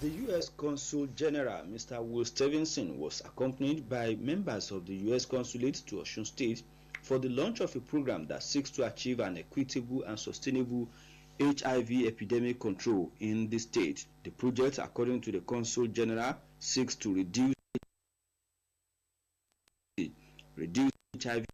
The U.S. Consul General, Mr. Will Stevenson, was accompanied by members of the U.S. Consulate to Osun State for the launch of a program that seeks to achieve an equitable and sustainable HIV epidemic control in the state. The project, according to the Consul General, seeks to reduce HIV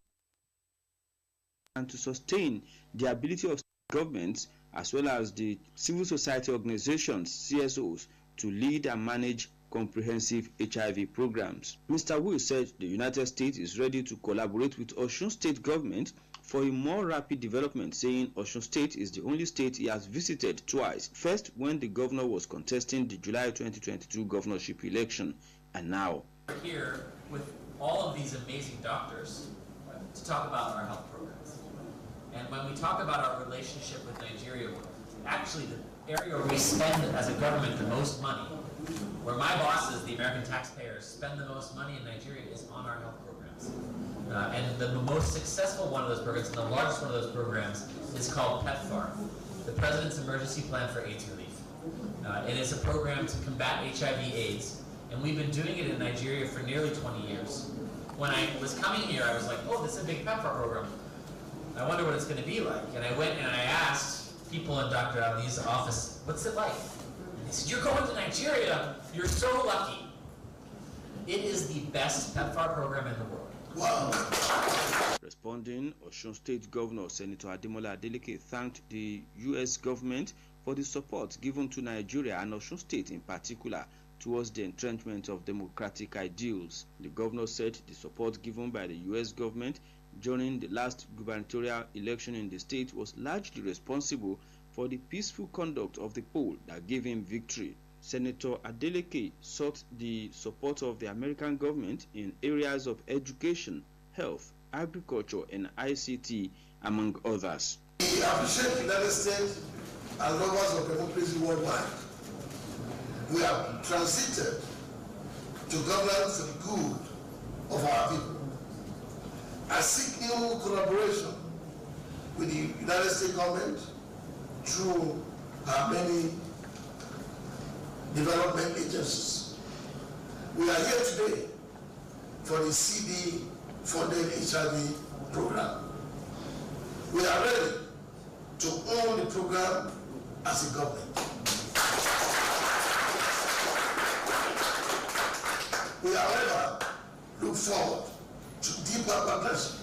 and to sustain the ability of governments as well as the civil society organizations, CSOs, to lead and manage comprehensive HIV programs. Mr. Will said the United States is ready to collaborate with Osun State government for a more rapid development, saying Osun State is the only state he has visited twice. First, when the governor was contesting the July 2022 governorship election, and now. We're here with all of these amazing doctors to talk about our health programs. And when we talk about our relationship with Nigeria, actually the area where we spend as a government the most money, where my bosses, the American taxpayers, spend the most money in Nigeria is on our health programs. And the most successful one of those programs, and the largest one of those programs, is called PEPFAR, the President's Emergency Plan for AIDS Relief. It is a program to combat HIV/AIDS, and we've been doing it in Nigeria for nearly 20 years. When I was coming here, I was like, oh, this is a big PEPFAR program. I wonder what it's going to be like. And I went and I asked people in Dr. Ali's office, what's it like? And they said, you're going to Nigeria. You're so lucky. It is the best PEPFAR program in the world. Wow. Responding, Osun State Governor Senator Ademola Adeleke thanked the U.S. government for the support given to Nigeria and Osun State in particular towards the entrenchment of democratic ideals. The governor said the support given by the U.S. government during the last gubernatorial election in the state was largely responsible for the peaceful conduct of the poll that gave him victory. Senator Adeleke sought the support of the American government in areas of education, health, agriculture, and ICT, among others. We appreciate the United States and lovers of democracy worldwide. We have transited to governance for the good of our people. I seek new collaboration with the United States government through our many development agencies. We are here today for the CD-funded HIV program. We are ready to own the program as a government. We, however, look forward to deeper partnership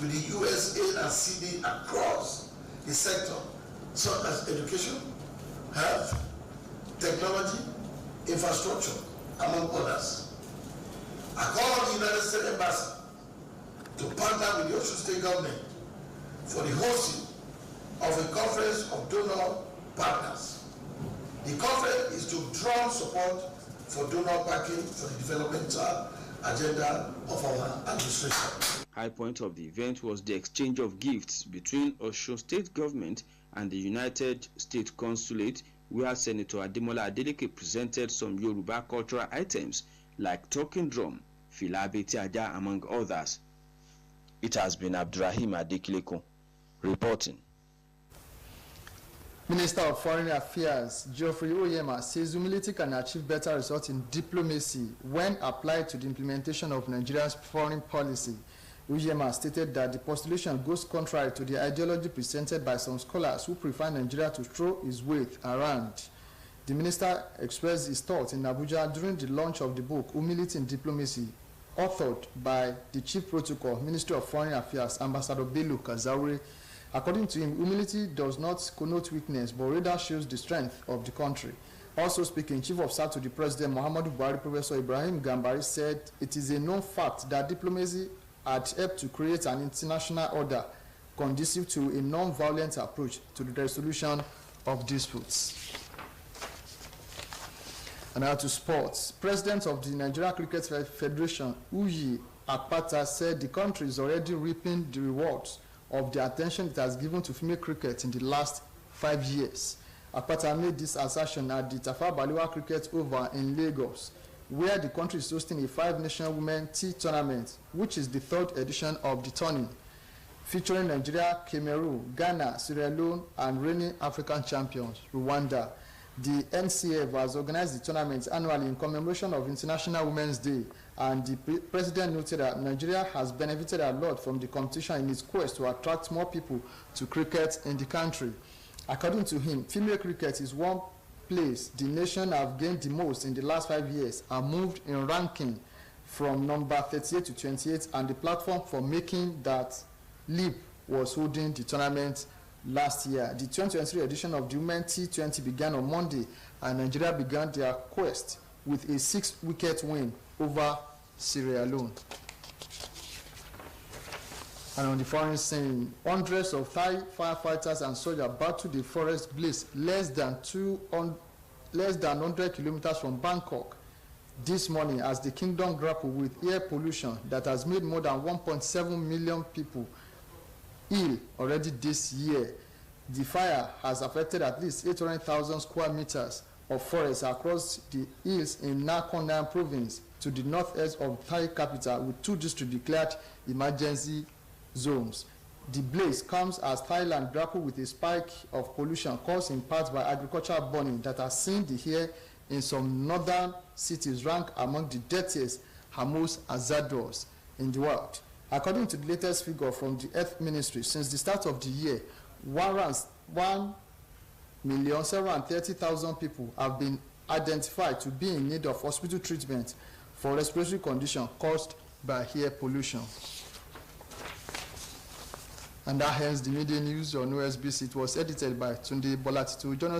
with the USA and CD across the sector, such as education, health, technology, infrastructure, among others. I call the United States Embassy to partner with the Osun State government for the hosting of a conference of donor partners. The conference is to draw support for donor backing for the developmental agenda of our administration. High point of the event was the exchange of gifts between Osun State government and the United States Consulate, where Senator Ademola Adeleke presented some Yoruba cultural items like talking drum, fila abeti aja, among others. It has been Abdurrahim Adekileko reporting. Minister of Foreign Affairs Geoffrey Oyema says humility can achieve better results in diplomacy when applied to the implementation of Nigeria's foreign policy. Oyema stated that the postulation goes contrary to the ideology presented by some scholars who prefer Nigeria to throw his weight around. The minister expressed his thoughts in Abuja during the launch of the book Humility in Diplomacy, authored by the Chief Protocol, Ministry of Foreign Affairs, Ambassador Bello Kazaure. According to him, humility does not connote weakness, but rather shows the strength of the country. Also speaking, Chief of Staff to the President, Muhammadu Buhari, Professor Ibrahim Gambari, said it is a known fact that diplomacy had helped to create an international order conducive to a non-violent approach to the resolution of disputes. And now to sports. President of the Nigeria Cricket Federation, Uyi Akpata, said the country is already reaping the rewards of the attention it has given to female cricket in the last 5 years. Akpata made this assertion at the Tafawa Balewa Cricket Oval in Lagos, where the country is hosting a 5-nation women tea tournament, which is the 3rd edition of the tourney, featuring Nigeria, Cameroon, Ghana, Sierra Leone, and reigning African champions, Rwanda. The NCF has organized the tournament annually in commemoration of International Women's Day, and the president noted that Nigeria has benefited a lot from the competition in its quest to attract more people to cricket in the country. According to him, female cricket is one place the nation have gained the most in the last 5 years and moved in ranking from number 38 to 28, and the platform for making that leap was holding the tournament last year. The 2023 edition of the Women T20 began on Monday, and Nigeria began their quest with a 6-wicket win over Sierra Leone. And on the foreign scene, hundreds of Thai firefighters and soldiers battled the forest blaze less than 100 kilometers from Bangkok this morning as the kingdom grappled with air pollution that has made more than 1.7 million people ill already this year. The fire has affected at least 800,000 square meters of forest across the hills in Nakhon province to the northeast of Thai capital, with 2 districts declared emergency zones. The blaze comes as Thailand grapples with a spike of pollution caused in part by agricultural burning that has seen the air in some northern cities rank among the dirtiest and most hazardous in the world. According to the latest figure from the Health Ministry, since the start of the year, 1,730,000 people have been identified to be in need of hospital treatment for respiratory conditions caused by air pollution. And that ends the Midday News on OSBC. It was edited by Tunde Bolatito.